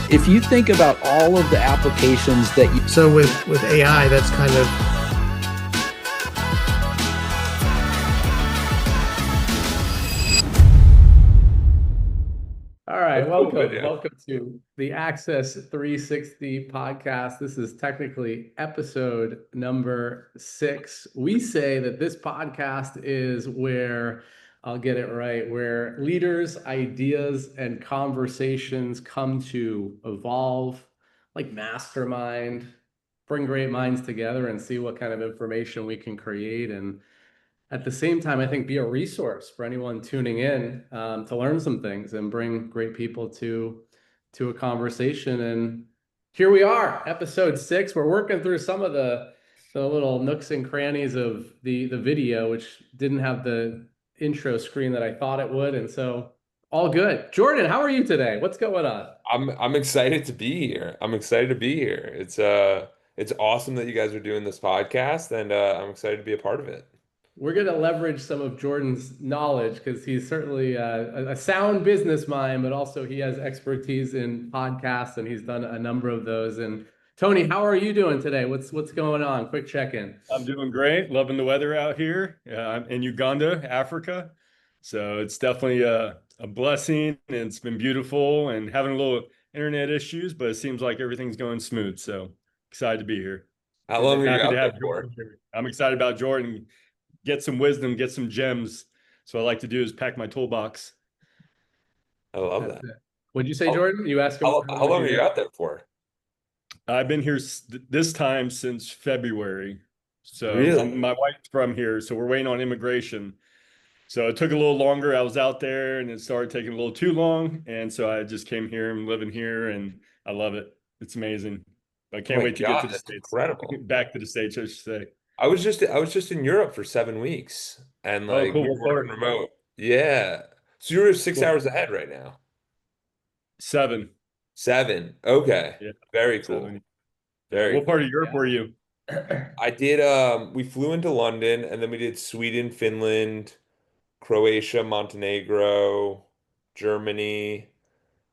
If you think about all of the applications that you So with AI, that's kind of All right, Cool welcome. video. Welcome to the Access 360 podcast. This is technically episode number 6. We say that this podcast is where, I'll get it right, where leaders, ideas, and conversations come to evolve, like mastermind, bring great minds together and see what kind of information we can create. And at the same time, I think be a resource for anyone tuning in to learn some things and bring great people to a conversation. And here we are, episode 6. We're working through some of the little nooks and crannies of the video, which didn't have the intro screen that I thought it would. And so all good. Jordan, how are you today? What's going on? I'm excited to be here. I'm excited to be here. It's awesome that you guys are doing this podcast, and I'm excited to be a part of it. We're going to leverage some of Jordan's knowledge because he's certainly a sound business mind, but also he has expertise in podcasts and he's done a number of those. And Tony, how are you doing today? What's going on? Quick check-in. I'm doing great. Loving the weather out here. I'm in Uganda, Africa. So it's definitely a blessing, and it's been beautiful and having a little internet issues, but it seems like everything's going smooth. So excited to be here. How long are you Happy out to there have for? Jordan here. I'm excited about Jordan. Get some wisdom, get some gems. So what I like to do is pack my toolbox. I love That's that. it. What'd you say, How, Jordan? You asked him how long are you out there for? I've been here this time since February. So Really? my wife's from here, so we're waiting on immigration. So it took a little longer. I was out there and it started taking a little too long. And so I just came here and living here and I love it. It's amazing. I Oh can't my wait to get God, to the that's States. incredible. Back to the States, I should say. I was just in Europe for 7 weeks, and Oh, like cool. we were What working part? remote. Yeah. So you're 6 hours ahead right now. 7. 7. Okay. Yeah, Very cool. 7. Yeah. Very What part cool. of Europe were you? I did we flew into London and then we did Sweden, Finland, Croatia, Montenegro, Germany,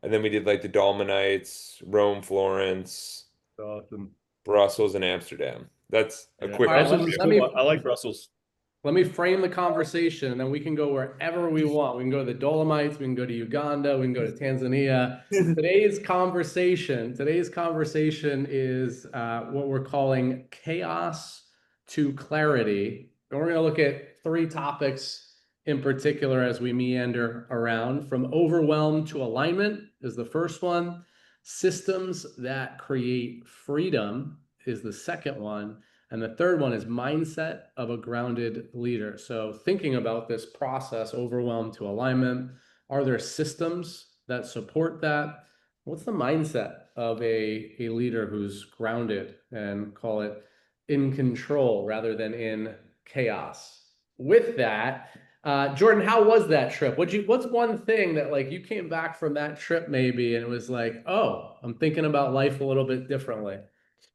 and then we did like the Dolomites, Rome, Florence, Awesome. Brussels, and Amsterdam. That's a Yeah. quick All right, Brussels overview. is cool. I like Brussels. let me frame the conversation and then we can go wherever we want. We can go to the Dolomites, we can go to Uganda, we can go to Tanzania. Today's conversation is what we're calling chaos to clarity. And we're going to look at 3 topics in particular as we meander around. From overwhelm to alignment is the first one. Systems that create freedom is the second one. And the third one is mindset of a grounded leader. So thinking about this process, overwhelm to alignment, are there systems that support that? What's the mindset of a leader who's grounded and call it in control rather than in chaos? With that, Jordan, how was that trip? What's one thing that like you came back from that trip maybe and it was like, oh, I'm thinking about life a little bit differently?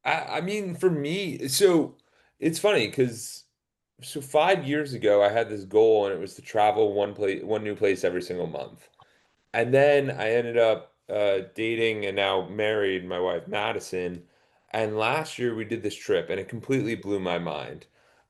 I mean, for me, so it's funny because 5 years ago I had this goal and it was to travel one new place every single month. And then I ended up dating and now married my wife Madison. And last year we did this trip and it completely blew my mind.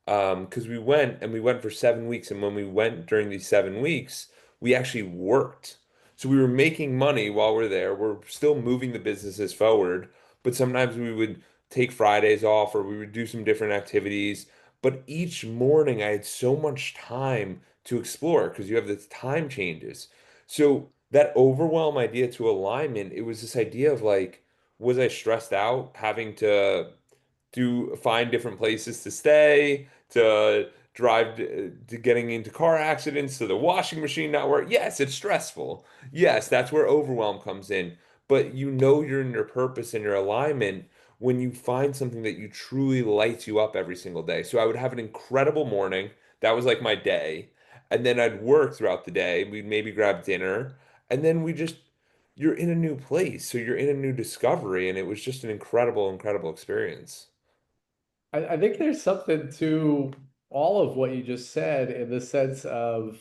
Because we went for 7 weeks. And when we went during these 7 weeks, we actually worked. So we were making money while we're there. We're still moving the businesses forward. But sometimes we would take Fridays off or we would do some different activities. But each morning I had so much time to explore because you have the time changes. So that overwhelm idea to alignment, it was this idea of like, was I stressed out having to find different places to stay, to drive to getting into car accidents, to the washing machine not work? Yes, it's stressful. Yes, that's where overwhelm comes in. But you know you're in your purpose and your alignment when you find something that you truly lights you up every single day. So I would have an incredible morning. That was like my day. And then I'd work throughout the day. We'd maybe grab dinner. And then you're in a new place. So you're in a new discovery. And it was just an incredible, incredible experience. I think there's something to all of what you just said in the sense of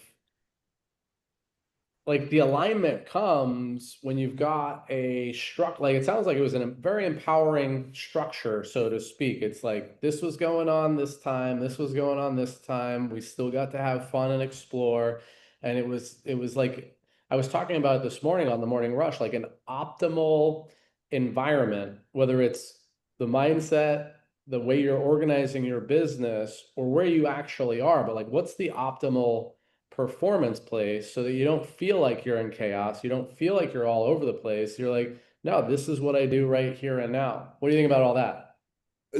like the alignment comes when you've got like it sounds like it was a very empowering structure, so to speak. It's like this was going on this time, this was going on this time. We still got to have fun and explore. And it was like I was talking about it this morning on the morning rush, like an optimal environment, whether it's the mindset, the way you're organizing your business, or where you actually are, but like what's the optimal performance place so that you don't feel like you're in chaos. You don't feel like you're all over the place. You're like, no, this is what I do right here and now. What do you think about all that?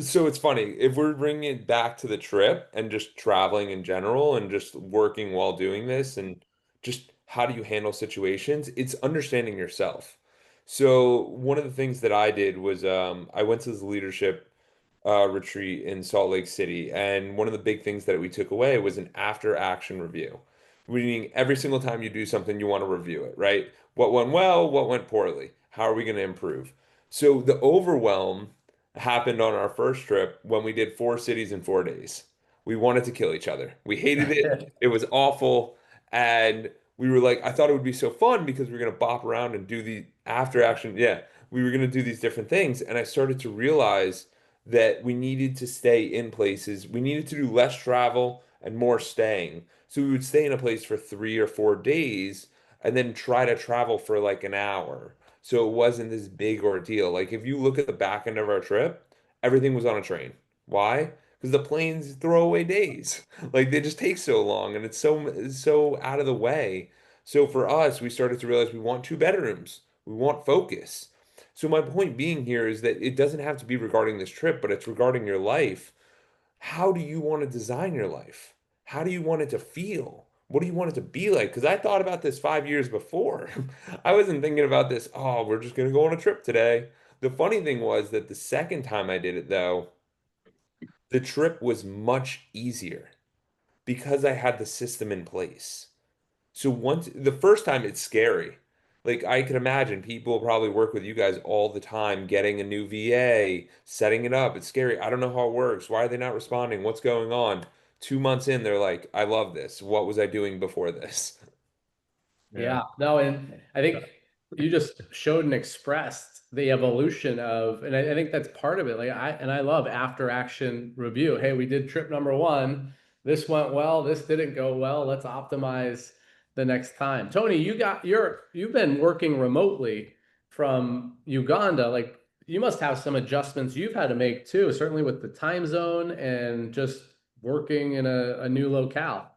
So it's funny, if we're bringing it back to the trip and just traveling in general and just working while doing this and just how do you handle situations, it's understanding yourself. So one of the things that I did was I went to this leadership retreat in Salt Lake City, and one of the big things that we took away was an after action review. Meaning every single time you do something, you want to review it, right? What went well, what went poorly? How are we going to improve? So the overwhelm happened on our first trip when we did 4 cities in 4 days. We wanted to kill each other. We hated it. It was awful. And we were like, I thought it would be so fun because we were going to bop around and do the after action. Yeah, we were going to do these different things. And I started to realize that we needed to stay in places. We needed to do less travel and more staying. So we would stay in a place for 3 or 4 days and then try to travel for like an hour. So it wasn't this big ordeal. Like if you look at the back end of our trip, everything was on a train. Why? Because the planes throw away days. Like they just take so long and it's so out of the way. So for us, we started to realize we want 2 bedrooms. We want focus. So my point being here is that it doesn't have to be regarding this trip, but it's regarding your life. How do you want to design your life? How do you want it to feel? What do you want it to be like? Because I thought about this 5 years before. I wasn't thinking about this, oh, we're just going to go on a trip today. The funny thing was that the second time I did it, though, the trip was much easier because I had the system in place. So once the first time it's scary. Like I can imagine people probably work with you guys all the time, getting a new VA, setting it up. It's scary. I don't know how it works. Why are they not responding? What's going on? 2 months in, they're like, I love this. What was I doing before this? Yeah. Yeah, no, and I think you just showed and expressed the evolution of, and I think that's part of it. Like I love after action review. Hey, we did trip number one. This went well. This didn't go well. Let's optimize the next time. Tony, you've been working remotely from Uganda. Like you must have some adjustments you've had to make too, certainly with the time zone and just working in a new locale.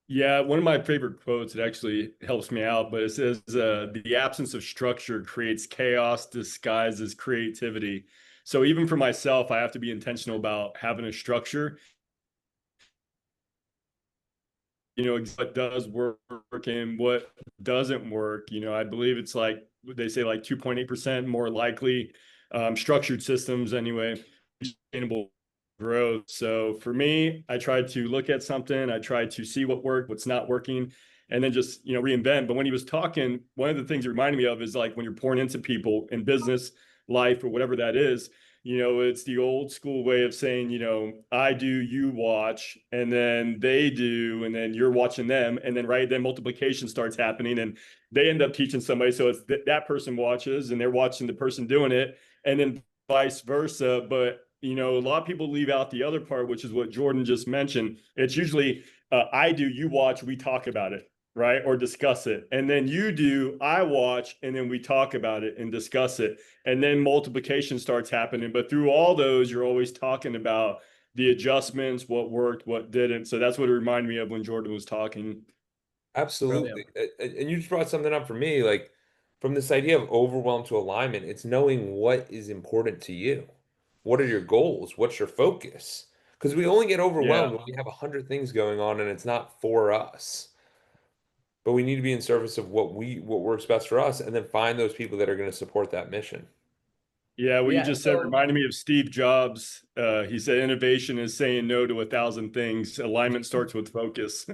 Yeah, one of my favorite quotes, it actually helps me out, but it says, the absence of structure creates chaos disguised as creativity. So even for myself, I have to be intentional about having a structure, what does work and what doesn't work. I believe it's like they say like 2.8% more likely, structured systems anyway, sustainable growth. So for me, I tried to look at something, I tried to see what worked, what's not working, and then just reinvent. But when he was talking, one of the things he reminded me of is like when you're pouring into people in business, life, or whatever that is, it's the old school way of saying, I do, you watch, and then they do, and then you're watching them, and then then multiplication starts happening, and they end up teaching somebody. So it's that person watches, and they're watching the person doing it, and then vice versa. But a lot of people leave out the other part, which is what Jordan just mentioned. It's usually I do, you watch, we talk about it, right? Or discuss it. And then you do, I watch, and then we talk about it and discuss it. And then multiplication starts happening. But through all those, you're always talking about the adjustments, what worked, what didn't. So that's what it reminded me of when Jordan was talking. Brilliant. Absolutely. And you just brought something up for me, like from this idea of overwhelm to alignment, it's knowing what is important to you. What are your goals? What's your focus? Because we only get Yeah. overwhelmed when we have 100 things going on and it's not for us. But we need to be in service of what works best for us and then find those people that are going to support that mission. Yeah, what you Yeah, just said so reminded me of Steve Jobs. He said innovation is saying no to 1,000 things. Alignment starts with focus.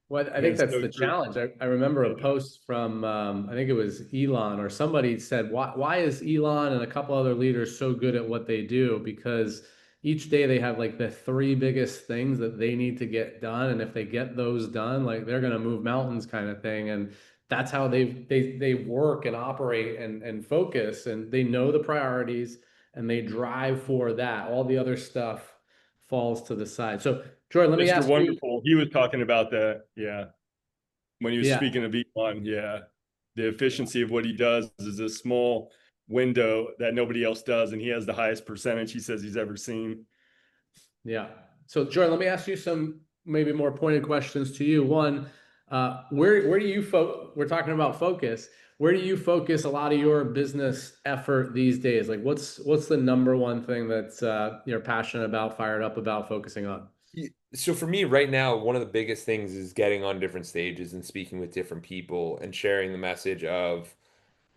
well, I think And that's so the true. challenge. I remember a Yeah. post from I think it was Elon or somebody said, why is Elon and a couple other leaders so good at what they do? Because each day they have like the three biggest things that they need to get done. And if they get those done, like they're going to move mountains kind of thing. And that's how they work and operate and focus, and they know the priorities and they drive for that. All the other stuff falls to the side. So Troy, let me Mr. ask you. Wonderful, he was talking about that. Yeah. When he was Yeah. speaking of Elon, yeah. The efficiency of what he does is a small window that nobody else does. And he has the highest percentage he says he's ever seen. Yeah. So, Joy, let me ask you some maybe more pointed questions to you. One, where do you we're talking about focus. Where do you focus a lot of your business effort these days? Like, what's the number one thing that's you're passionate about, fired up about, focusing on? So for me right now, one of the biggest things is getting on different stages and speaking with different people and sharing the message of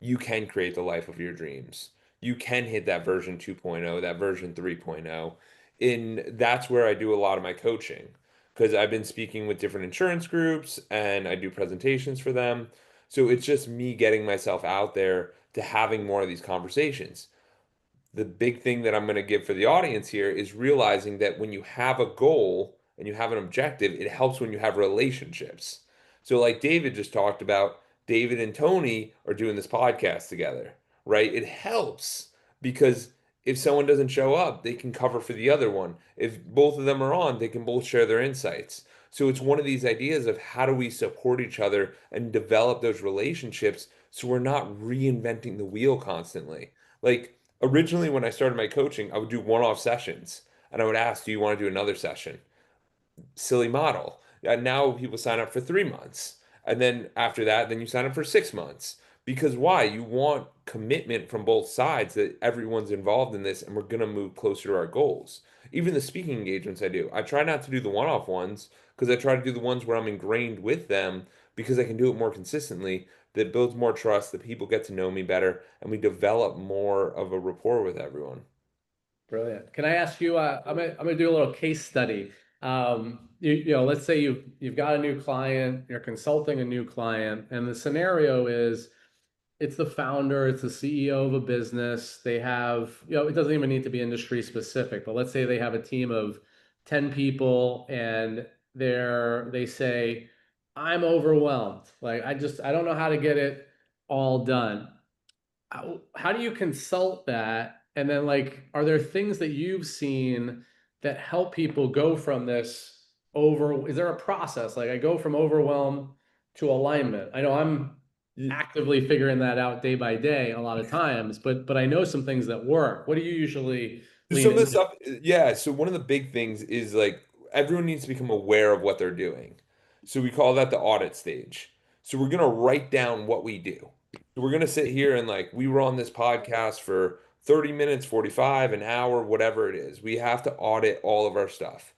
you can create the life of your dreams. You can hit that version 2.0, that version 3.0. And that's where I do a lot of my coaching because I've been speaking with different insurance groups and I do presentations for them. So it's just me getting myself out there to having more of these conversations. The big thing that I'm going to give for the audience here is realizing that when you have a goal and you have an objective, it helps when you have relationships. So, like David just talked about, David and Tony are doing this podcast together, right? It helps because if someone doesn't show up, they can cover for the other one. If both of them are on, they can both share their insights. So, it's one of these ideas of how do we support each other and develop those relationships so we're not reinventing the wheel constantly. Like, originally when I started my coaching, I would do one-off sessions and I would ask, do you want to do another session? Silly model. And now people sign up for 3 months. And then after that, then you sign up for 6 months. Because why? You want commitment from both sides that everyone's involved in this and we're going to move closer to our goals. Even the speaking engagements I do, I try not to do the one-off ones because I try to do the ones where I'm ingrained with them because I can do it more consistently. That builds more trust, that people get to know me better, and we develop more of a rapport with everyone. Brilliant. Can I ask you? I'm gonna do a little case study. Let's say you've got a new client, you're consulting a new client, and the scenario is it's the founder, it's the CEO of a business. They have, it doesn't even need to be industry specific, but let's say they have a team of 10 people and they say, I'm overwhelmed. Like I don't know how to get it all done. How do you consult that? And then like, are there things that you've seen that help people go from this is there a process? Like I go from overwhelm to alignment. I know I'm actively figuring that out day by day a lot of times, but I know some things that work. What do you usually lean Some of the into? stuff, yeah. So one of the big things is like everyone needs to become aware of what they're doing. So we call that the audit stage. So we're gonna write down what we do. So we're gonna sit here and like we were on this podcast for 30 minutes, 45, an hour, whatever it is. We have to audit all of our stuff.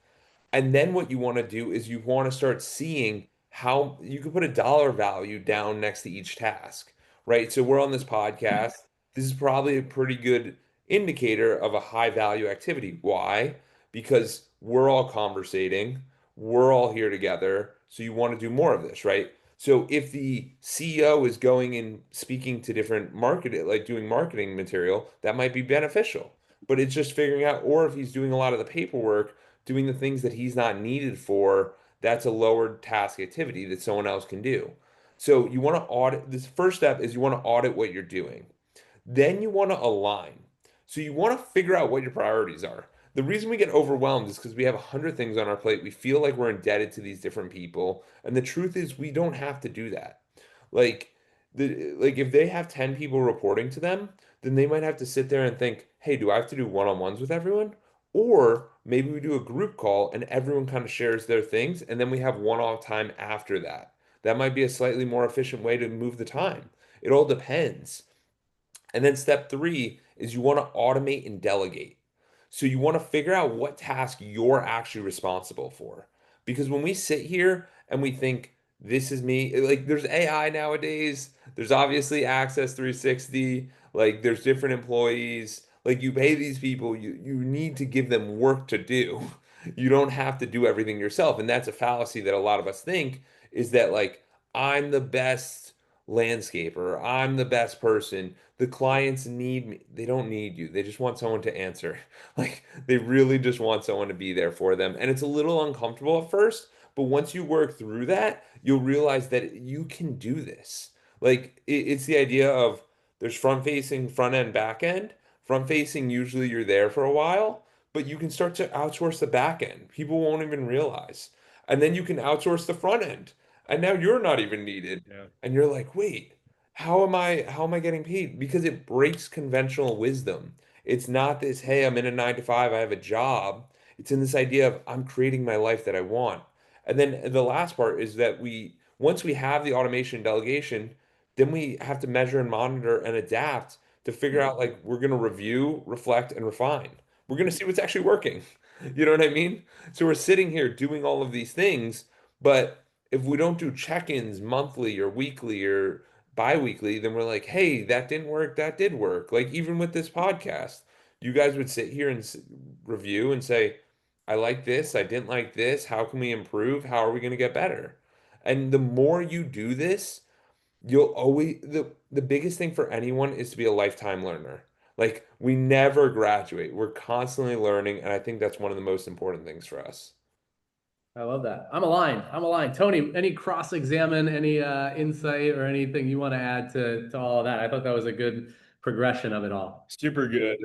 And then what you want to do is you want to start seeing how you can put a dollar value down next to each task, right? So we're on this podcast. This is probably a pretty good indicator of a high value activity. Why? Because we're all conversating, we're all here together. So you want to do more of this, right? So if the CEO is going and speaking to different market, like doing marketing material, that might be beneficial. But it's just figuring out, or if he's doing a lot of the paperwork, doing the things that he's not needed for, that's a lower task activity that someone else can do. So you want to audit. This first step is you want to audit what you're doing. Then you want to align. So you want to figure out what your priorities are. The reason we get overwhelmed is because we have 100 things on our plate. We feel like we're indebted to these different people. And the truth is we don't have to do that. Like like if they have 10 people reporting to them, then they might have to sit there and think, "Hey, do I have to do one-on-ones with everyone?" Or maybe we do a group call and everyone kind of shares their things and then we have one-off time after that. That might be a slightly more efficient way to move the time. It all depends. And then step three is you want to automate and delegate. So you want to figure out what task you're actually responsible for. Because when we sit here and we think, this is me, like there's AI nowadays, there's obviously Access 360, like there's different employees, like you pay these people, you need to give them work to do. You don't have to do everything yourself. And that's a fallacy that a lot of us think is that like I'm the best landscaper. I'm the best person. The clients need me. They don't need you. They just want someone to answer. Like they really just want someone to be there for them. And it's a little uncomfortable at first, but once you work through that, you'll realize that you can do this. Like it's the idea of there's front facing, front end, back end. Front facing, usually you're there for a while, but you can start to outsource the back end. People won't even realize. And then you can outsource the front end. And now you're not even needed. Yeah. And you're like, wait, how am I getting paid? Because it breaks conventional wisdom. It's not this, hey, I'm in a 9 to 5, I have a job. It's in this idea of I'm creating my life that I want. And then the last part is that once we have the automation delegation, then we have to measure and monitor and adapt to figure out like we're going to review, reflect, and refine. We're going to see what's actually working. You know what I mean? So we're sitting here doing all of these things, but if we don't do check-ins monthly or weekly or bi-weekly, then we're like, hey, that didn't work, that did work. Like even with this podcast, you guys would sit here and review and say, I like this, I didn't like this, how can we improve? How are we going to get better? And the more you do this, you'll always the biggest thing for anyone is to be a lifetime learner. Like we never graduate. We're constantly learning, and I think that's one of the most important things for us. I love that. I'm aligned. I'm aligned. Tony, any cross-examine, any insight or anything you want to add to all of that? I thought that was a good progression of it all. Super good.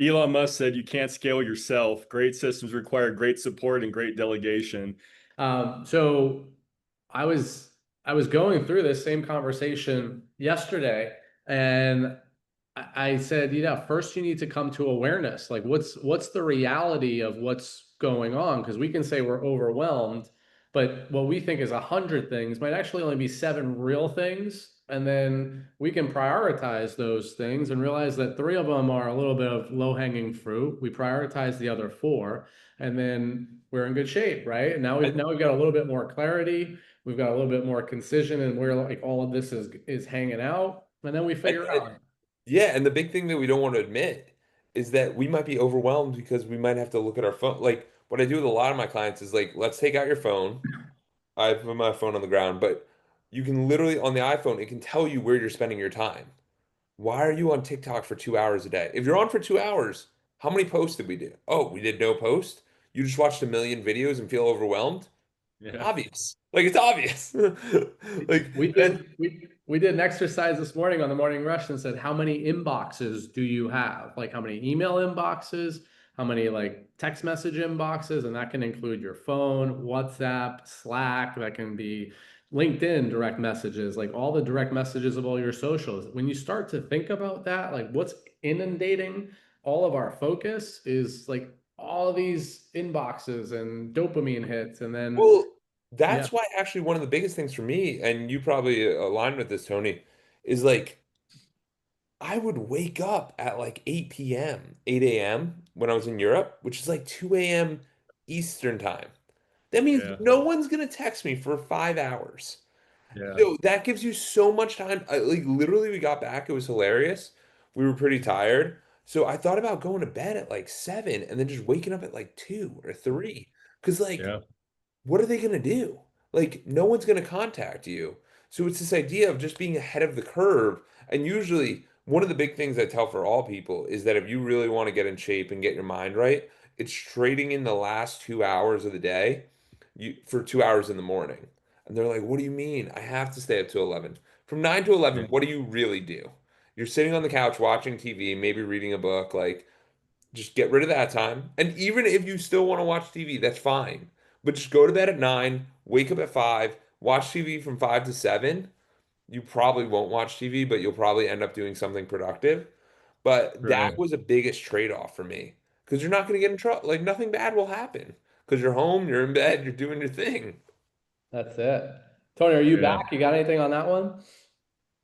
Elon Musk said you can't scale yourself. Great systems require great support and great delegation. So I was going through this same conversation yesterday, and I said, first you need to come to awareness. Like what's the reality of what's going on? Because we can say we're overwhelmed, but what we think is 100 things might actually only be 7 real things. And then we can prioritize those things and realize that 3 of them are a little bit of low-hanging fruit. We prioritize the other 4, and then we're in good shape, right? And now we've got a little bit more clarity. We've got a little bit more concision and where like all of this is hanging out. And then we figure out. Yeah, and the big thing that we don't want to admit is that we might be overwhelmed because we might have to look at our phone. Like what I do with a lot of my clients is like, let's take out your phone. I put my phone on the ground, but you can literally on the iPhone, it can tell you where you're spending your time. Why are you on TikTok for 2 hours a day? If you're on for 2 hours, how many posts did we do? Oh, we did no post. You just watched a million videos and feel overwhelmed? Yeah. Obvious. Like it's obvious. Like We and did we did an exercise this morning on the morning rush and said, how many inboxes do you have? Like how many email inboxes, how many like text message inboxes, and that can include your phone, WhatsApp, Slack, that can be LinkedIn direct messages, like all the direct messages of all your socials. When you start to think about that, like what's inundating all of our focus is like all of these inboxes and dopamine hits, and then well, yeah. that's why actually one of the biggest things for me, and you probably align with this, Tony, is like I would wake up at like 8 p.m., 8 a.m. when I was in Europe, which is like 2 a.m. Eastern time. That means Yeah. no one's gonna text me for 5 hours. Yeah. So that gives you so much time. Like literally, we got back. It was hilarious. We were pretty tired. So I thought about going to bed at like 7 and then just waking up at like 2 or 3. Because like Yeah. what are they going to do? Like, no one's going to contact you. So it's this idea of just being ahead of the curve. And usually, one of the big things I tell for all people is that if you really want to get in shape and get your mind right, it's trading in the last 2 hours of the day for 2 hours in the morning. And they're like, what do you mean? I have to stay up to 11. From 9 to 11, what do you really do? You're sitting on the couch watching TV, maybe reading a book, like just get rid of that time. And even if you still want to watch TV, that's fine. But just go to bed at 9, wake up at 5, watch TV from 5 to 7. You probably won't watch TV, but you'll probably end up doing something productive. But that Right. was the biggest trade-off for me because you're not going to get in trouble. Like nothing bad will happen because you're home, you're in bed, you're doing your thing. That's it. Tony, are you Yeah. back? You got anything on that one?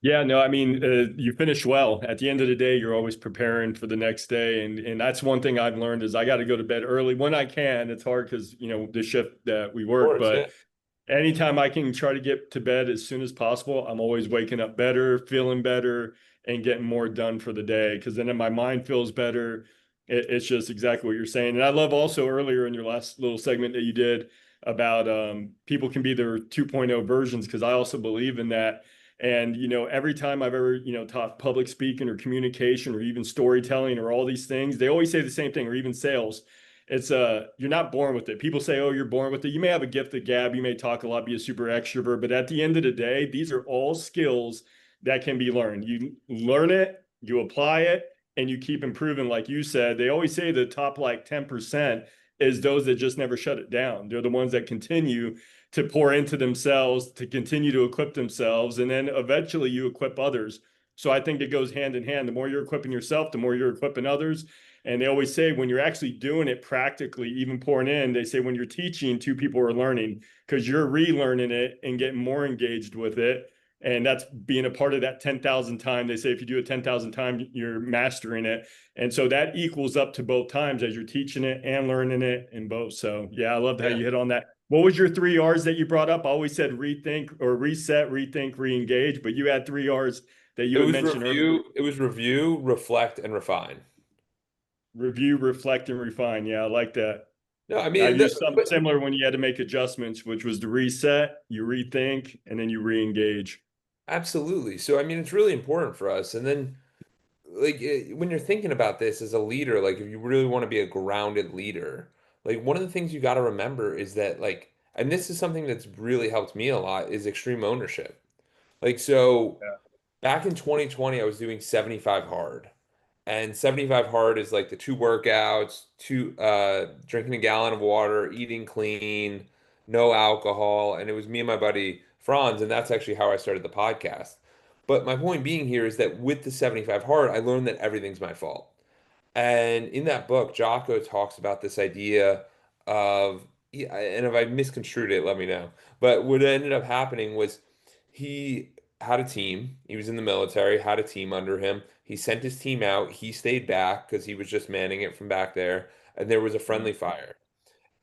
Yeah, no, I mean, you finish well. At the end of the day, you're always preparing for the next day, and that's one thing I've learned is I got to go to bed early when I can. It's hard because the shift that we Of work, course, yeah. but anytime I can try to get to bed as soon as possible, I'm always waking up better, feeling better, and getting more done for the day. Because then my mind feels better. It's just exactly what you're saying. And I love also earlier in your last little segment that you did about people can be their 2.0 versions, because I also believe in that. And, every time I've ever, taught public speaking or communication or even storytelling or all these things, they always say the same thing, or even sales. It's you're not born with it. People say, oh, you're born with it. You may have a gift of gab, you may talk a lot, be a super extrovert, but at the end of the day, these are all skills that can be learned. You learn it, you apply it, and you keep improving. Like you said, they always say the top like 10% is those that just never shut it down. They're the ones that continue to pour into themselves, to continue to equip themselves, and then eventually you equip others. So I think it goes hand in hand. The more you're equipping yourself, the more you're equipping others. And they always say when you're actually doing it practically, even pouring in, they say when you're teaching, two people are learning because you're relearning it and getting more engaged with it. And that's being a part of that 10,000 time. They say if you do it 10,000 times, you're mastering it. And so that equals up to both times as you're teaching it and learning it in both. So yeah, I loved how you hit on that. What was your 3 R's that you brought up? I always said rethink or reset, rethink, re-engage, but you had 3 R's that you had mentioned earlier. It was review, reflect, and refine. Review, reflect, and refine. Yeah, I like that. No, I I mean, used something similar when you had to make adjustments, which was the reset, you rethink, and then you re-engage. absolutely. So, I mean, it's really important for us. And then, like, when you're thinking about this as a leader, like, if you really want to be a grounded leader, like, one of the things you got to remember is that, like, and this is something that's really helped me a lot, is extreme ownership. Like, so Yeah. back in 2020, I was doing 75 hard. And 75 hard is like the two workouts, two drinking a gallon of water, eating clean, no alcohol, and it was me and my buddy Franz, and that's actually how I started the podcast. But my point being here is that with the 75 hard, I learned that everything's my fault. And in that book, Jocko talks about this idea of, yeah, and if I misconstrued it, let me know. But what ended up happening was he had a team. He was in the military, had a team under him. He sent his team out. He stayed back because he was just manning it from back there. And there was a friendly fire,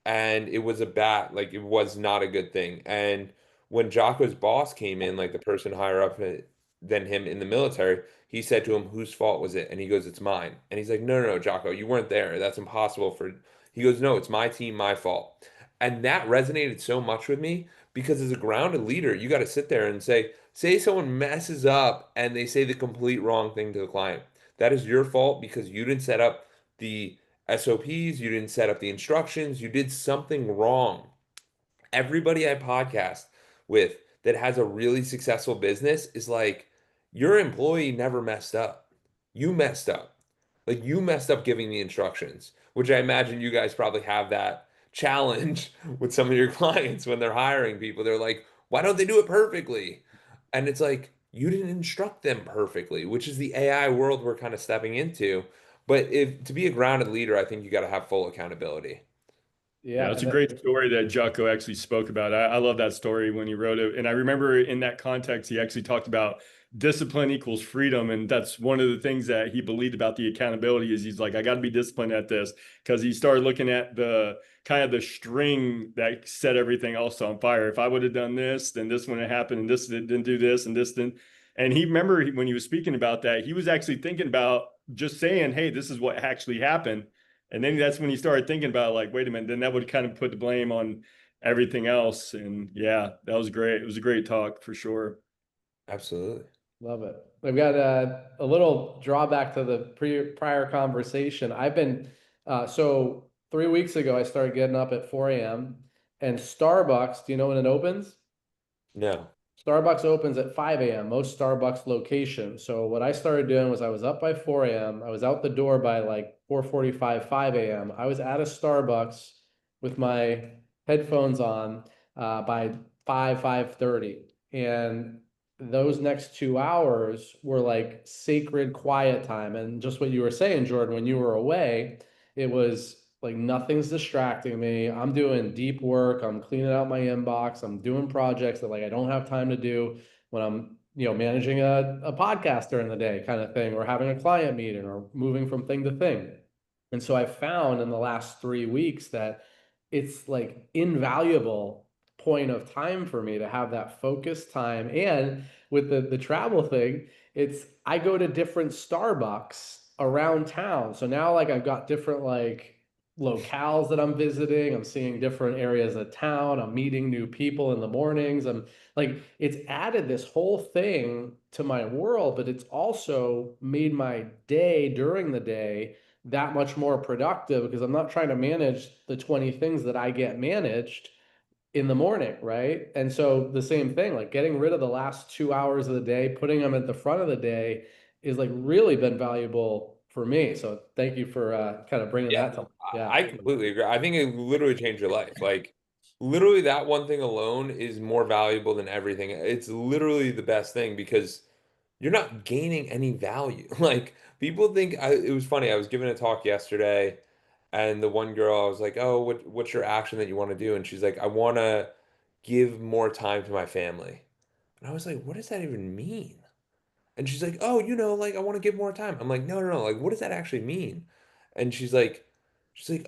and it was a bat, like it was not a good thing. And when Jocko's boss came in, like the person higher up than him in the military, he said to him, "Whose fault was it?" And he goes, "It's mine." And he's like, "No, no, no, Jocko, you weren't there. That's impossible for." He goes, "No, it's my team, my fault." And that resonated so much with me because as a grounded leader, you got to sit there and say someone messes up and they say the complete wrong thing to the client. That is your fault because you didn't set up the SOPs, you didn't set up the instructions, you did something wrong. Everybody I podcast with that has a really successful business is like, your employee never messed up. You messed up. Like you messed up giving the instructions, which I imagine you guys probably have that challenge with some of your clients when they're hiring people. They're like, why don't they do it perfectly? And it's like, you didn't instruct them perfectly, which is the AI world we're kind of stepping into. But if to be a grounded leader, I think you got to have full accountability. Yeah, Yeah, it's a and great story that Jocko actually spoke about. I love that story when he wrote it. And I remember in that context, he actually talked about discipline equals freedom. And that's one of the things that he believed about the accountability is he's like, I got to be disciplined at this because he started looking at the kind of the string that set everything else on fire. If I would have done this, then this wouldn't have happened and this didn't do this and this didn't. And he remember when he was speaking about that, he was actually thinking about just saying, hey, this is what actually happened. And then that's when he started thinking about like, wait a minute, then that would kind of put the blame on everything else. And yeah, that was great. It was a great talk for sure. Absolutely. love it. I've got a little drawback to the prior conversation. I've been so 3 weeks ago I started getting up at 4 a.m. and Starbucks. Do you know when it opens? No. Starbucks opens at 5 a.m., most Starbucks locations. So what I started doing was I was up by 4 a.m. I was out the door by like 4:45, 5 a.m. I was at a Starbucks with my headphones on by 5:30. And those next 2 hours were like sacred quiet time. And just what you were saying, Jordan, when you were away, it was like nothing's distracting me. I'm doing deep work. I'm cleaning out my inbox. I'm doing projects that like I don't have time to do when I'm, managing a podcast during the day kind of thing, or having a client meeting or moving from thing to thing. And so I found in the last 3 weeks that it's like invaluable point of time for me to have that focused time. And with the travel thing, it's I go to different Starbucks around town. So now like I've got different like locales that I'm visiting. I'm seeing different areas of town. I'm meeting new people in the mornings. I'm like, it's added this whole thing to my world, but it's also made my day during the day that much more productive because I'm not trying to manage the 20 things that I get managed in the morning, right? And so the same thing, like getting rid of the last 2 hours of the day, putting them at the front of the day is like really been valuable for me. So thank you for kind of bringing Yeah, that to, yeah. I completely agree. I think it literally changed your life. Like, literally, that one thing alone is more valuable than everything. It's literally the best thing because you're not gaining any value. Like, people think it was funny. I was giving a talk yesterday, and the one girl, I was like, "Oh, what's your action that you want to do?" And she's like, "I want to give more time to my family." And I was like, "What does that even mean?" And she's like, "Oh, like I want to give more time." I'm like, "No, no, no. Like, what does that actually mean?" And she's like,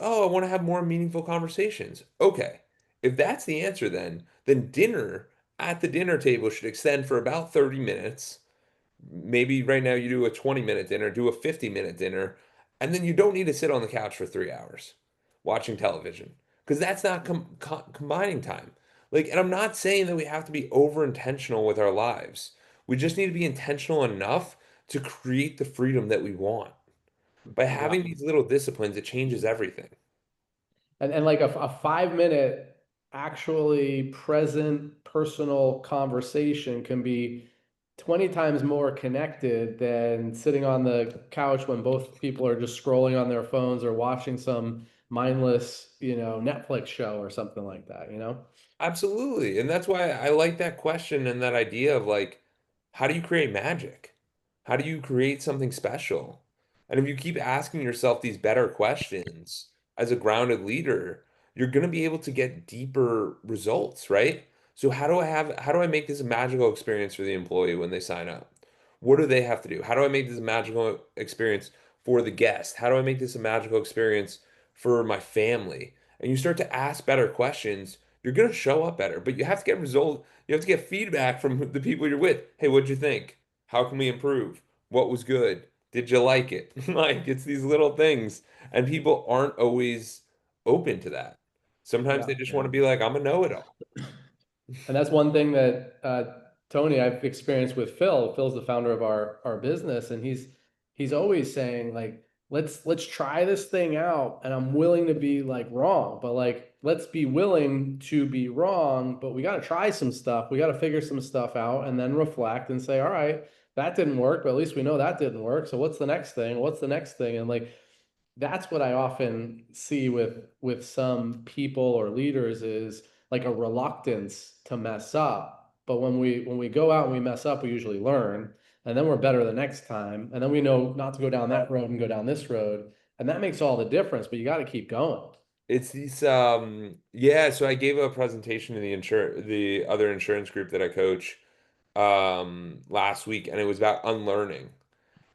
"Oh, I want to have more meaningful conversations." Okay. If that's the answer then dinner at the dinner table should extend for about 30 minutes. Maybe right now you do a 20-minute dinner, do a 50-minute dinner, and then you don't need to sit on the couch for 3 hours watching television because that's not combining time. Like, and I'm not saying that we have to be over intentional with our lives. We just need to be intentional enough to create the freedom that we want. By Yeah. having these little disciplines, it changes everything. And like a 5 minute actually present personal conversation can be 20 times more connected than sitting on the couch when both people are just scrolling on their phones or watching some mindless, Netflix show or something like that, Absolutely. And that's why I like that question and that idea of like, how do you create magic? How do you create something special? And if you keep asking yourself these better questions as a grounded leader, you're going to be able to get deeper results, right? So how do I make this a magical experience for the employee when they sign up? What do they have to do? How do I make this a magical experience for the guest? How do I make this a magical experience for my family? And you start to ask better questions, you're going to show up better, but you have to get result. You have to get feedback from the people you're with. Hey, what'd you think? How can we improve? What was good? Did you like it? Like, it's these little things, and people aren't always open to that. Sometimes Yeah. they just want to be like, I'm a know-it-all. And that's one thing that Tony, I've experienced with Phil. Phil's the founder of our business, and he's always saying like, let's try this thing out, and I'm willing to be like wrong, but like let's be willing to be wrong, but we got to try some stuff. We got to figure some stuff out, and then reflect and say, all right, that didn't work, but at least we know that didn't work. So what's the next thing? What's the next thing? And like that's what I often see with some people or leaders is like a reluctance to mess up. But when we go out and we mess up, we usually learn, and then we're better the next time, and then we know not to go down that road and go down this road, and that makes all the difference. But you got to keep going. It's these yeah, so I gave a presentation to the other insurance group that I coach last week, and it was about unlearning.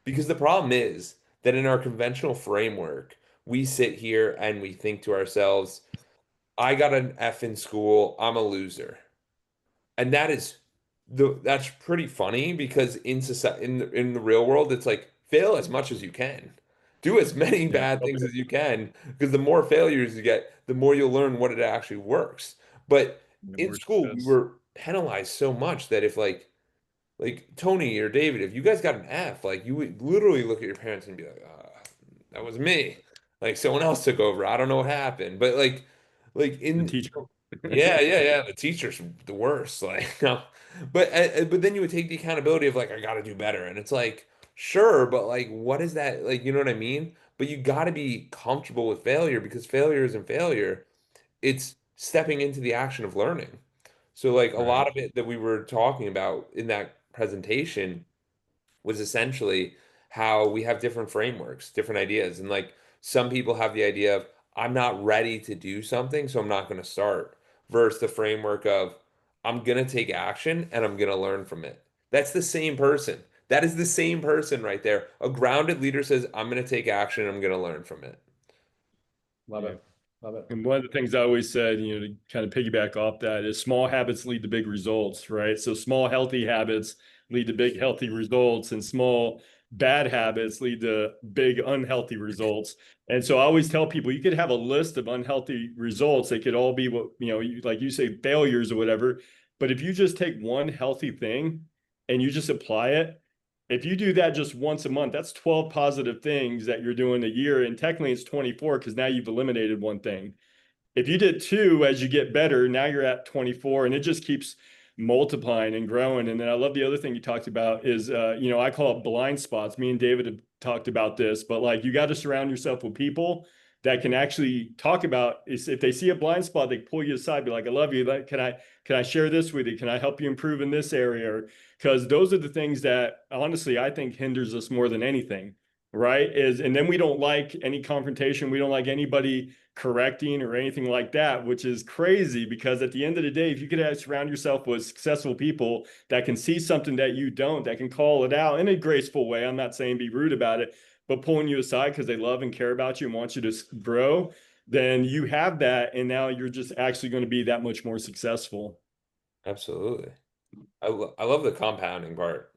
Because the problem is that in our conventional framework, we sit here and we think to ourselves, I got an F in school, I'm a loser. And that's pretty funny because in society, in the real world, it's like fail as much as you can. Do as many Yeah. bad things as you can because the more failures you get, the more you'll learn what it actually works. But The in more school, we success. were penalized so much that if like Tony or David, if you guys got an F, like you would literally look at your parents and be like, that was me. Like someone else took over. I don't know what happened. But like The in teacher. yeah, yeah, yeah, the teacher's the worst. Like no. But then you would take the accountability of like I gotta do better. And it's like, sure, but like what is that? Like, you know what I mean? But you gotta be comfortable with failure because failure isn't failure. It's stepping into the action of learning. So like a Right. lot of it that we were talking about in that presentation was essentially how we have different frameworks, different ideas. And like some people have the idea of I'm not ready to do something, so I'm not going to start, versus the framework of I'm going to take action and I'm going to learn from it. That's the same person. That is the same person right there. A grounded leader says, I'm going to take action and I'm going to learn from it. Love Yeah. it, love it. And one of the things I always said, to kind of piggyback off that is small habits lead to big results, right? So small healthy habits lead to big healthy results, and small bad habits lead to big unhealthy results. And so I always tell people you could have a list of unhealthy results. They could all be what, like you say, failures or whatever. But if you just take one healthy thing and you just apply it, if you do that just once a month, that's 12 positive things that you're doing a year. And technically it's 24 because now you've eliminated one thing. If you did two as you get better, now you're at 24, and it just keeps multiplying and growing. And then I love the other thing you talked about is, I call it blind spots. Me and David have talked about this, but like you got to surround yourself with people that can actually talk about is if they see a blind spot, they pull you aside, be like, I love you. Like, can I share this with you? Can I help you improve in this area? Because those are the things that honestly, I think hinders us more than anything. Right. And then we don't like any confrontation. We don't like anybody correcting or anything like that, which is crazy because at the end of the day, if you could surround yourself with successful people that can see something that you don't, that can call it out in a graceful way. I'm not saying be rude about it, but pulling you aside because they love and care about you and want you to grow, then you have that. And now you're just actually going to be that much more successful. Absolutely. I love the compounding part.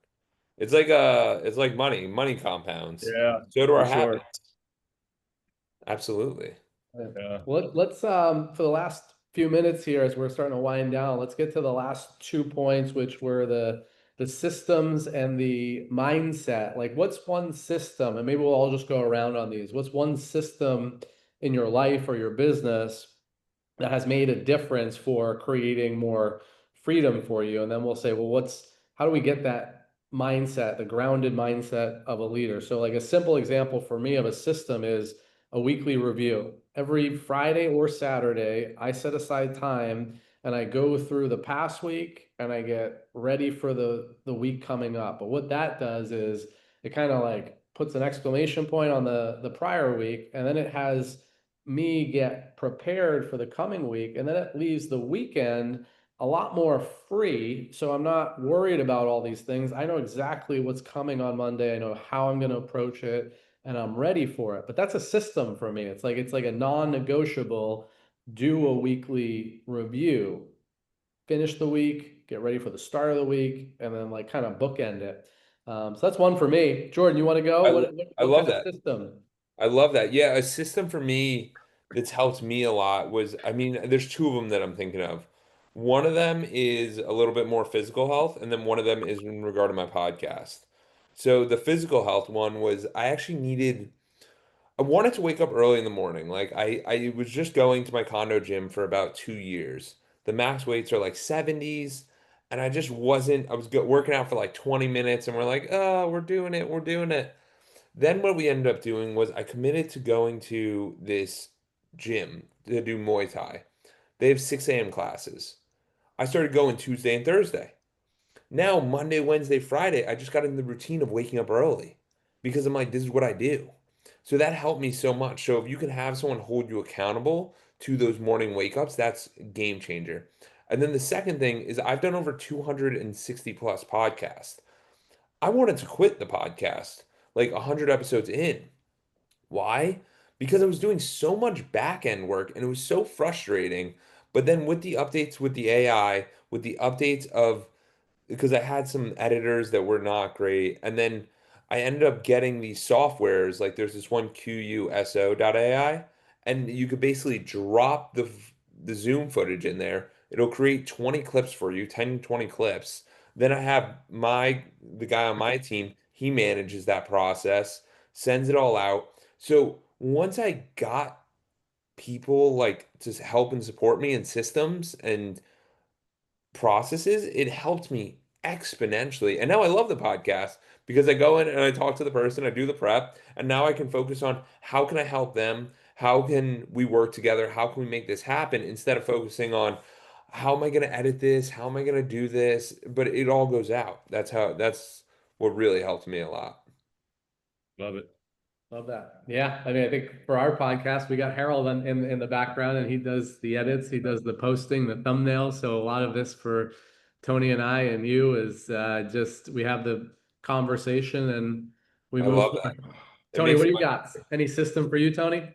It's like money compounds. Yeah, So do our for sure. habits. Absolutely. Yeah. Well, let's for the last few minutes here, as we're starting to wind down, let's get to the last 2 points, which were the systems and the mindset. Like, what's one system, and maybe we'll all just go around on these. What's one system in your life or your business that has made a difference for creating more freedom for you? And then we'll say, well, how do we get that mindset, the grounded mindset of a leader? So like a simple example for me of a system is a weekly review. Every Friday or Saturday, I set aside time and I go through the past week and I get ready for the week coming up. But what that does is it kind of like puts an exclamation point on the prior week, and then it has me get prepared for the coming week, and then it leaves the weekend a lot more free. So I'm not worried about all these things. I know exactly what's coming on Monday. I know how I'm going to approach it, and I'm ready for it. But that's a system for me. It's like a non-negotiable. Do a weekly review, finish the week, get ready for the start of the week, and then like kind of bookend it. So that's one for me. Jordan, you want to go? I What love kind of that. system? I love that. Yeah, a system for me that's helped me a lot was, I mean, there's two of them that I'm thinking of. One of them is a little bit more physical health, and then one of them is in regard to my podcast. So the physical health one was I wanted to wake up early in the morning. Like I was just going to my condo gym for about 2 years. The max weights are like 70s, and I just wasn't. Working out for like 20 minutes, and we're like, oh, we're doing it. Then what we ended up doing was I committed to going to this gym to do Muay Thai. They have 6 a.m. classes. I started going Tuesday and Thursday. Now, Monday, Wednesday, Friday, I just got in the routine of waking up early because I'm like, this is what I do. So that helped me so much. So if you can have someone hold you accountable to those morning wake ups, that's a game changer. And then the second thing is I've done over 260 plus podcasts. I wanted to quit the podcast like 100 episodes in. Why? Because I was doing so much back end work and it was so frustrating. But then with the updates with the AI, with the updates of because I had some editors that were not great. And then I ended up getting these softwares. Like there's this one QUSO.ai, and you could basically drop the Zoom footage in there. It'll create 20 clips for you, 10, 20 clips. Then I have the guy on my team, he manages that process, sends it all out. So once I got people like to help and support me in systems and processes, it helped me exponentially. And now I love the podcast because I go in and I talk to the person, I do the prep, and now I can focus on how can I help them? How can we work together? How can we make this happen instead of focusing on how am I going to edit this? How am I going to do this? But it all goes out. That's what really helped me a lot. Love it. Love that. Yeah. I mean, I think for our podcast, we got Harold in the background, and he does the edits, he does the posting, the thumbnails. So a lot of this for Tony and I and you is just we have the conversation and we I move love that. forward. It Tony, makes what it do you got? Any system for you, Tony?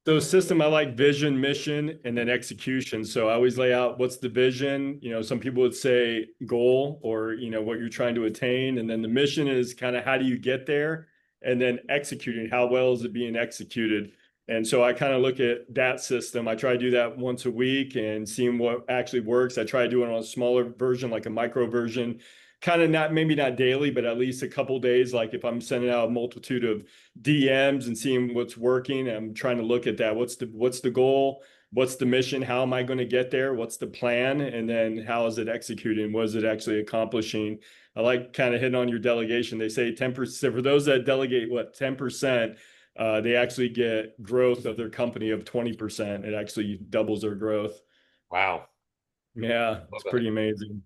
So system, I like vision, mission, and then execution. So I always lay out what's the vision. Some people would say goal or, what you're trying to attain. And then the mission is kind of how do you get there? And then executing, how well is it being executed? And so I kind of look at that system. I try to do that once a week and seeing what actually works. I try to do it on a smaller version, like a micro version, kind of not, maybe not daily, but at least a couple days. Like if I'm sending out a multitude of DMs and seeing what's working. I'm trying to look at that. What's the goal? What's the mission? How am I going to get there? What's the plan? And then how is it executing? What is it actually accomplishing? I like kind of hitting on your delegation. They say 10%, for those that delegate, 10%, they actually get growth of their company of 20%. It actually doubles their growth. Wow. Yeah, Love it's that. pretty amazing.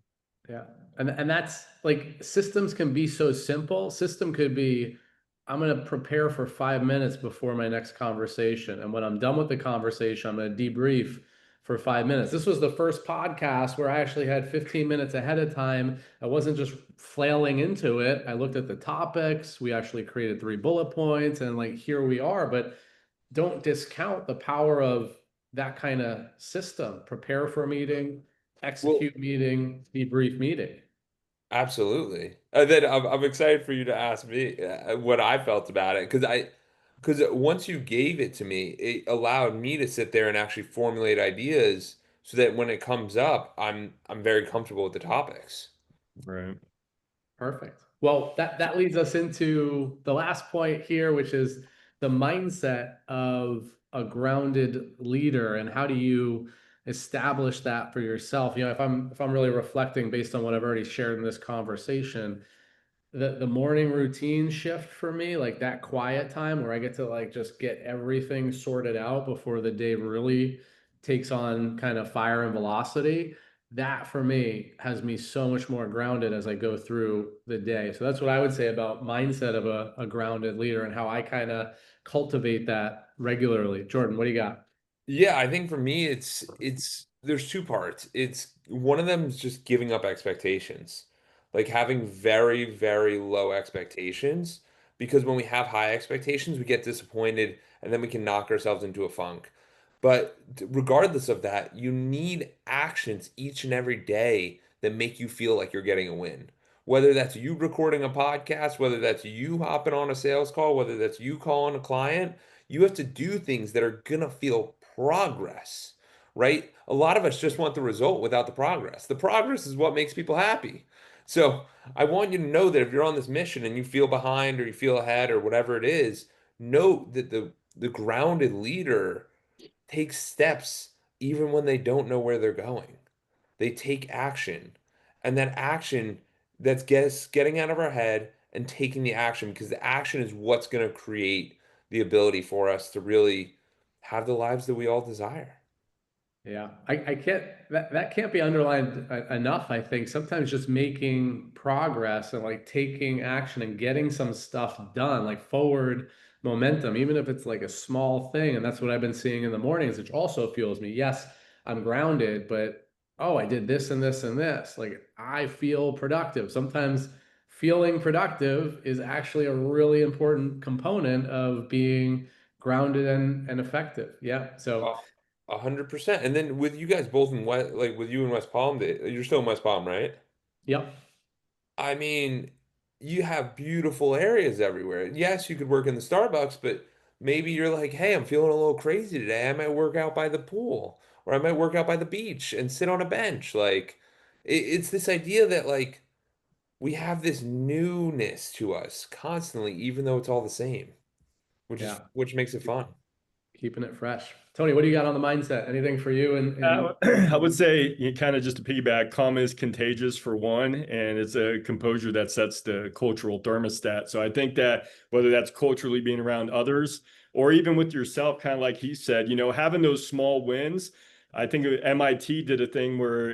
Yeah. And that's like systems can be so simple. System could be, I'm going to prepare for 5 minutes before my next conversation. And when I'm done with the conversation, I'm going to debrief for 5 minutes. This was the first podcast where I actually had 15 minutes ahead of time. I wasn't just flailing into it. I looked at the topics. We actually created 3 bullet points and like, here we are. But don't discount the power of that kind of system. Prepare for a meeting, Well, execute meeting, debrief meeting. absolutely. Then I'm excited for you to ask me what I felt about it because once you gave it to me, it allowed me to sit there and actually formulate ideas so that when it comes up, I'm very comfortable with the topics. Right. Perfect. Well, that leads us into the last point here, which is the mindset of a grounded leader, and how do you establish that for yourself? If I'm really reflecting based on what I've already shared in this conversation, the morning routine shift for me, like that quiet time where I get to like just get everything sorted out before the day really takes on kind of fire and velocity. That for me has me so much more grounded as I go through the day. So that's what I would say about mindset of a grounded leader and how I kind of cultivate that regularly. Jordan, what do you got? Yeah, I think for me it's there's two parts. It's one of them is just giving up expectations. Like having very, very low expectations because when we have high expectations, we get disappointed and then we can knock ourselves into a funk. But regardless of that, you need actions each and every day that make you feel like you're getting a win. Whether that's you recording a podcast, whether that's you hopping on a sales call, whether that's you calling a client, you have to do things that are gonna feel progress, right? A lot of us just want the result without the progress. The progress is what makes people happy. So I want you to know that if you're on this mission and you feel behind or you feel ahead or whatever it is, know that the grounded leader takes steps even when they don't know where they're going. They take action. And that action that's getting out of our head and taking the action because the action is what's going to create the ability for us to really have the lives that we all desire. Yeah, I can't, that can't be underlined enough. I think sometimes just making progress and like taking action and getting some stuff done, like forward momentum, even if it's like a small thing. And that's what I've been seeing in the mornings, which also fuels me. Yes, I'm grounded, but oh, I did this and this and this. Like I feel productive. Sometimes feeling productive is actually a really important component of being grounded and effective. Yeah. So, Oh, 100%. And then with you guys both in West, like with you in West Palm, you're still in West Palm, right? yep. I mean, you have beautiful areas everywhere. Yes, you could work in the Starbucks, but maybe you're like, hey, I'm feeling a little crazy today. I might work out by the pool or I might work out by the beach and sit on a bench. Like, it's this idea that, like, we have this newness to us constantly, even though it's all the same, Yeah. which makes it fun. Keeping it fresh. Tony, what do you got on the mindset? Anything for you? And I would say you kind of just to piggyback, calm is contagious for one, and it's a composure that sets the cultural thermostat. So I think that whether that's culturally being around others or even with yourself, kind of like he said, having those small wins. I think MIT did a thing where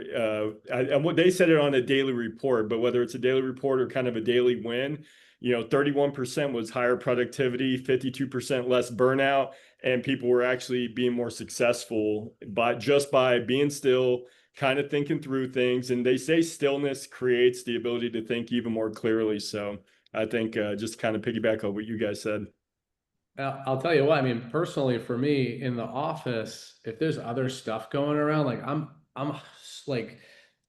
and what they said it on a daily report, but whether it's a daily report or kind of a daily win, 31% was higher productivity, 52% less burnout, and people were actually being more successful by being still, kind of thinking through things. And they say stillness creates the ability to think even more clearly. So I think just kind of piggyback on what you guys said. I'll tell you what, I mean, personally for me in the office, if there's other stuff going around, like I'm like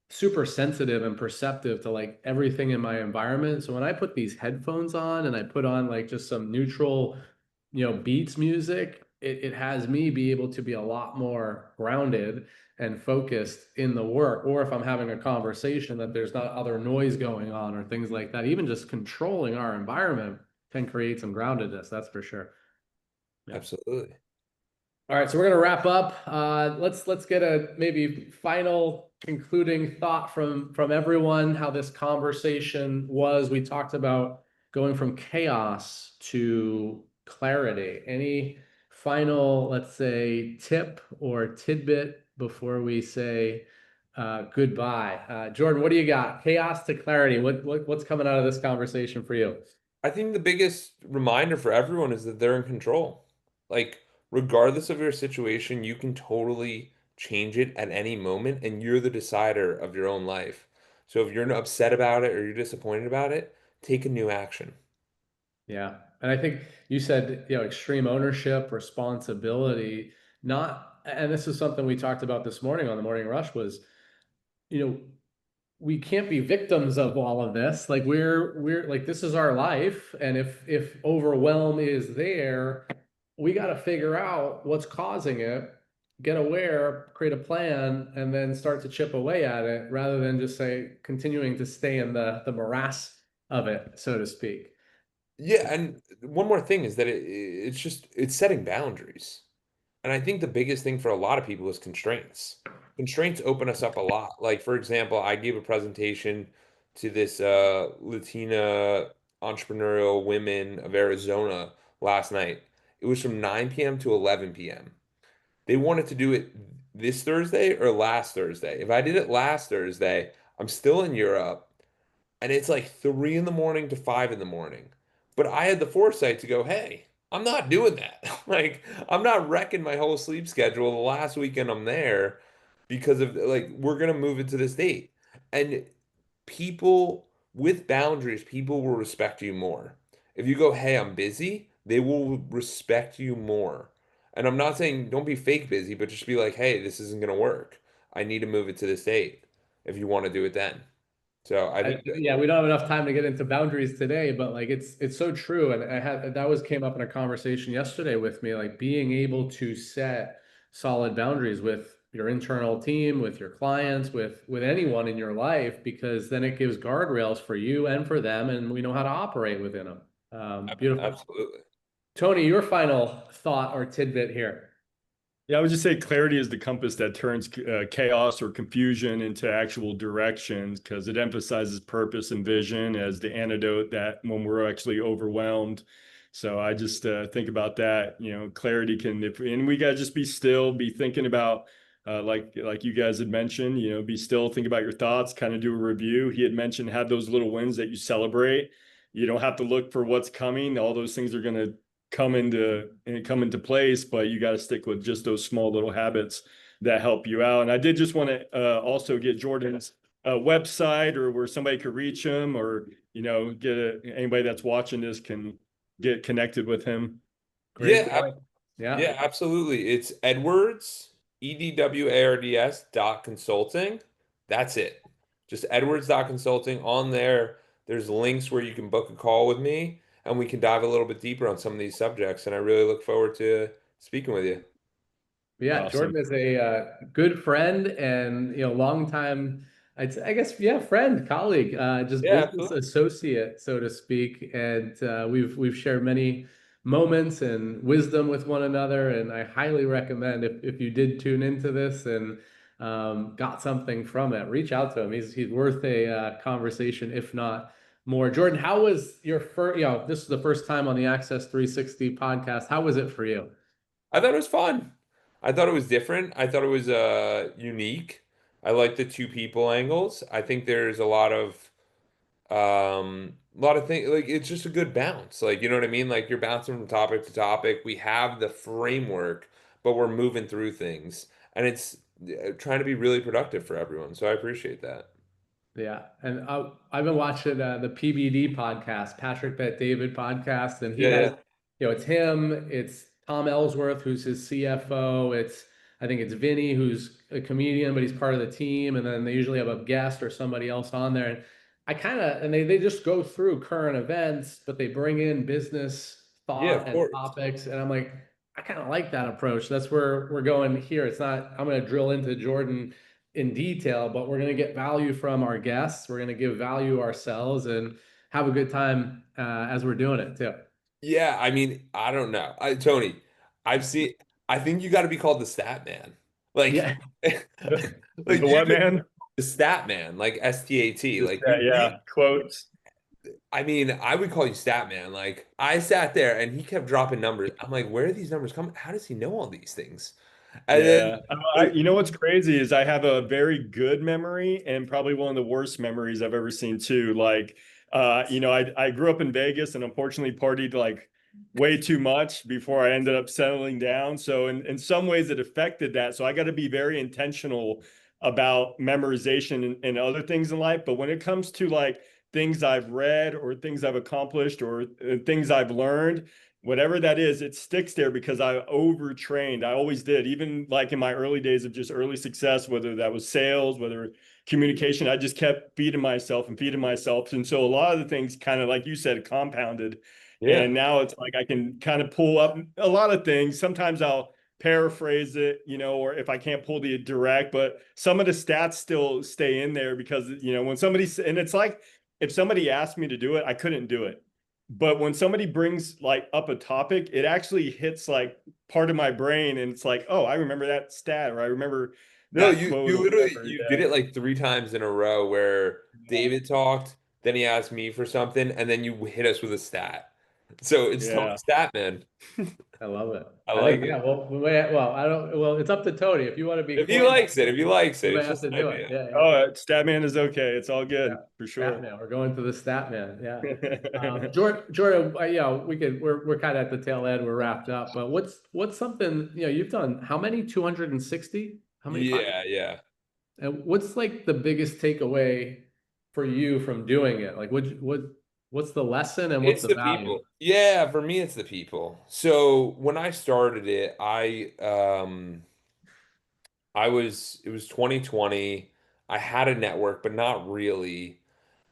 super sensitive and perceptive to like everything in my environment. So when I put these headphones on and I put on like just some neutral, beats music, it has me be able to be a lot more grounded and focused in the work. Or if I'm having a conversation that there's not other noise going on or things like that, even just controlling our environment can create some groundedness, that's for sure. Yeah. Absolutely. All right, so we're gonna wrap up. Let's get a maybe final concluding thought from everyone. How this conversation was. We talked about going from chaos to clarity. Any final, let's say, tip or tidbit before we say goodbye? Jordan, what do you got? Chaos to clarity. What's coming out of this conversation for you? I think the biggest reminder for everyone is that they're in control. Like, regardless of your situation, you can totally change it at any moment, and you're the decider of your own life. So if you're upset about it or you're disappointed about it, take a new action. Yeah. And I think you said, extreme ownership, responsibility, not, and this is something we talked about this morning on the morning rush was, you know, we can't be victims of all of this. Like we're like, this is our life. And if overwhelm is there, we got to figure out what's causing it, get aware, create a plan, and then start to chip away at it rather than just say continuing to stay in the morass of it, so to speak. Yeah, and one more thing is that it's setting boundaries. And I think the biggest thing for a lot of people is constraints. Constraints open us up a lot. Like, for example, I gave a presentation to this Latina entrepreneurial women of Arizona last night. It was from 9 p.m. to 11 p.m. They wanted to do it this Thursday or last Thursday. If I did it last Thursday, I'm still in Europe and it's like 3 in the morning to 5 in the morning. But I had the foresight to go, hey, I'm not doing that. Like, I'm not wrecking my whole sleep schedule the last weekend I'm there because of like, we're gonna move it to this date. And people with boundaries, people will respect you more. If you go, hey, I'm busy, they will respect you more. And I'm not saying don't be fake busy, but just be like, hey, this isn't gonna work. I need to move it to this date if you want to do it then. So I think that, Yeah, we don't have enough time to get into boundaries today, but like it's so true. And that was came up in a conversation yesterday with me, like being able to set solid boundaries with your internal team, with your clients, with anyone in your life, because then it gives guardrails for you and for them, and we know how to operate within them. Beautiful. absolutely. Tony, your final thought or tidbit here. Yeah, I would just say clarity is the compass that turns chaos or confusion into actual directions because it emphasizes purpose and vision as the antidote that when we're actually overwhelmed. So I just think about that. Clarity can, and we got to just be still, be thinking about, like you guys had mentioned, be still, think about your thoughts, kind of do a review. He had mentioned have those little wins that you celebrate. You don't have to look for what's coming. All those things are going to come into place, but you got to stick with just those small little habits that help you out. And I did just want to also get Jordan's website or where somebody could reach him, or anybody that's watching this can get connected with him. Great Yeah, point. Yeah. yeah, absolutely. It's Edwards, EDWARDS dot consulting. That's it. Just Edwards dot consulting. On there, there's links where you can book a call with me and we can dive a little bit deeper on some of these subjects. And I really look forward to speaking with you. Yeah, Awesome. Jordan is a good friend and long time, I guess, yeah, friend, colleague, just Yeah, business absolutely. associate, so to speak. And we've shared many moments and wisdom with one another. And I highly recommend if you did tune into this and got something from it, reach out to him. He's worth a conversation, if not more. Jordan, how was your first? This is the first time on the Access 360 podcast. How was it for you? I thought it was fun. I thought it was different. I thought it was unique. I like the two people angles. I think there's a lot of things like it's just a good bounce. Like, you know what I mean? Like you're bouncing from topic to topic. We have the framework, but we're moving through things, and it's trying to be really productive for everyone. So I appreciate that. Yeah, and I've been watching the PBD podcast, Patrick Bet David podcast, and he Yeah, has yeah. it's him, it's Tom Ellsworth, who's his CFO. I think it's Vinny, who's a comedian, but he's part of the team. And then they usually have a guest or somebody else on there. And they just go through current events, but they bring in business Yeah, thought of and course. topics. And I'm like, I kind of like that approach. That's where we're going here. It's not, I'm going to drill into Jordan in detail, but we're going to get value from our guests. We're going to give value ourselves and have a good time as we're doing it too. Yeah, I mean, I don't know. Tony, I've seen I think you got to be called the stat man. Like Yeah. like The you what just man? the stat man, like STAT. Just Like that, yeah. Quotes. I mean, I would call you stat man. Like I sat there and he kept dropping numbers. I'm like, where are these numbers coming? How does he know all these things? And then Yeah. You know what's crazy is I have a very good memory and probably one of the worst memories I've ever seen too. Like, I grew up in Vegas and unfortunately partied like way too much before I ended up settling down. So in some ways it affected that. So I got to be very intentional about memorization and other things in life. But when it comes to like things I've read or things I've accomplished or things I've learned, whatever that is, it sticks there because I overtrained. I always did, even like in my early days of just early success, whether that was sales, whether communication, I just kept feeding myself and feeding myself. And so a lot of the things kind of, like you said, compounded. yeah. And now it's like I can kind of pull up a lot of things. Sometimes I'll paraphrase it, or if I can't pull the direct, but some of the stats still stay in there because, when and it's like if somebody asked me to do it, I couldn't do it. But when somebody brings like up a topic, it actually hits like part of my brain and it's like, oh, I remember that stat or I remember No, that you quote you or literally whatever. you did Yeah. it like three times in a row where David talked, then he asked me for something, and then you hit us with a stat. So it's Tony Yeah. Stat Man. I love it. I I like think, it. yeah, well, I don't, well, it's up to Tony. If you want to be If he coined, likes it, if he likes it, you may it's have just to an do it. idea. Yeah, yeah. Oh, Statman is okay. It's all Yeah. good for Stat sure. man. We're going to the stat man. Yeah. Jordan, yeah, we're kind of at the tail end. We're wrapped up, but what's something, you've done how many? 260? How many podcasts? Yeah, yeah. And what's like the biggest takeaway for you from doing it? Like what's the lesson and what's It's the the value? people. Yeah, for me it's the people. So when I started it, it was 2020. I had a network, but not really.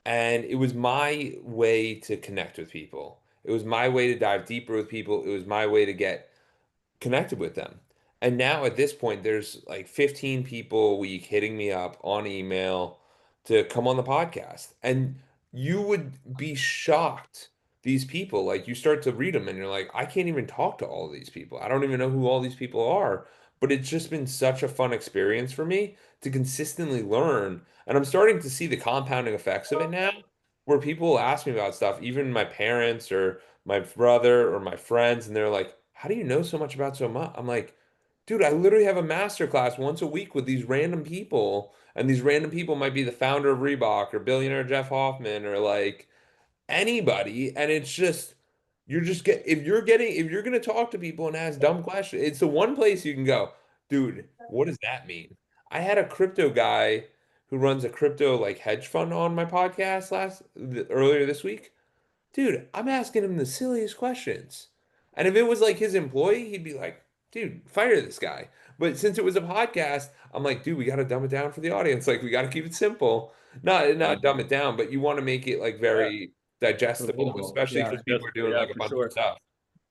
And it was my way to connect with people. It was my way to dive deeper with people. It was my way to get connected with them. And now at this point, there's like 15 people a week hitting me up on email to come on the podcast. And you would be shocked. These people, like you start to read them and you're like, I can't even talk to all of these people. I don't even know who all these people are. But it's just been such a fun experience for me to consistently learn. And I'm starting to see the compounding effects of it now, where people will ask me about stuff, even my parents or my brother or my friends, and they're like, "How do you know so much about so much?" I'm like, "Dude, I literally have a master class once a week with these random people, and these random people might be the founder of Reebok or billionaire Jeff Hoffman or like anybody, and it's just you're just get if you're gonna talk to people and ask dumb questions, it's the one place you can go, dude, what does that mean? I had a crypto guy who runs a crypto like hedge fund on my podcast earlier this week. Dude, I'm asking him the silliest questions. And if it was like his employee, he'd be like, dude, fire this guy. But since it was a podcast, I'm like, dude, we got to dumb it down for the audience. Like, we got to keep it simple. Not dumb it down, but you want to make it like Yeah. very digestible, Relatable. especially Yeah. because people are doing Yeah, like a for bunch of sure. stuff.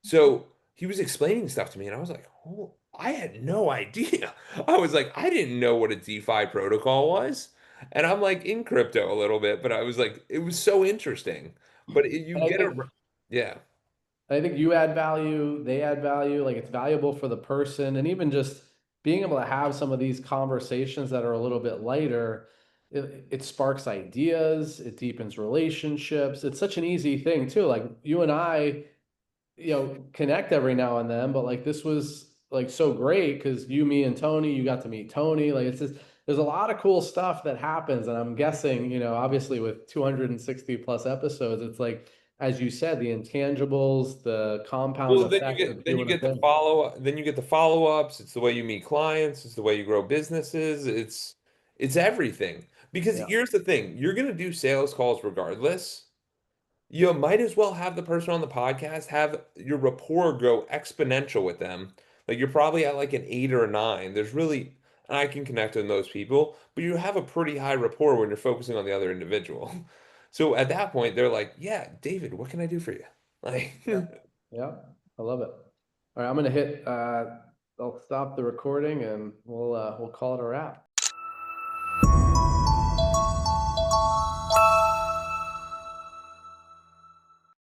So he was explaining stuff to me, and I was like, oh, I had no idea. I was like, I didn't know what a DeFi protocol was. And I'm like in crypto a little bit, but I was like, it was so interesting. But you And get a, yeah, I think you add value, they add value, like it's valuable for the person. And even just being able to have some of these conversations that are a little bit lighter, it sparks ideas, it deepens relationships. It's such an easy thing too. Like you and I, connect every now and then, but like this was like so great because you, me, and Tony, you got to meet Tony. Like it's just there's a lot of cool stuff that happens. And I'm guessing, obviously with 260 plus episodes, it's like, as you said, the intangibles, the compound well, effect of then you doing a get the thing. then you get the follow-ups. It's the way you meet clients. It's the way you grow businesses. It's everything. Because Yeah. here's the thing, you're gonna do sales calls regardless. you might as well have the person on the podcast have your rapport grow exponential with them. Like you're probably at like an 8 or a 9. There's really, and I can connect with those people, but you have a pretty high rapport when you're focusing on the other individual. So at that point, they're like, "Yeah, David, what can I do for you?" Like, Yeah, I love it. All right, I'm gonna hit, I'll stop the recording and we'll call it a wrap.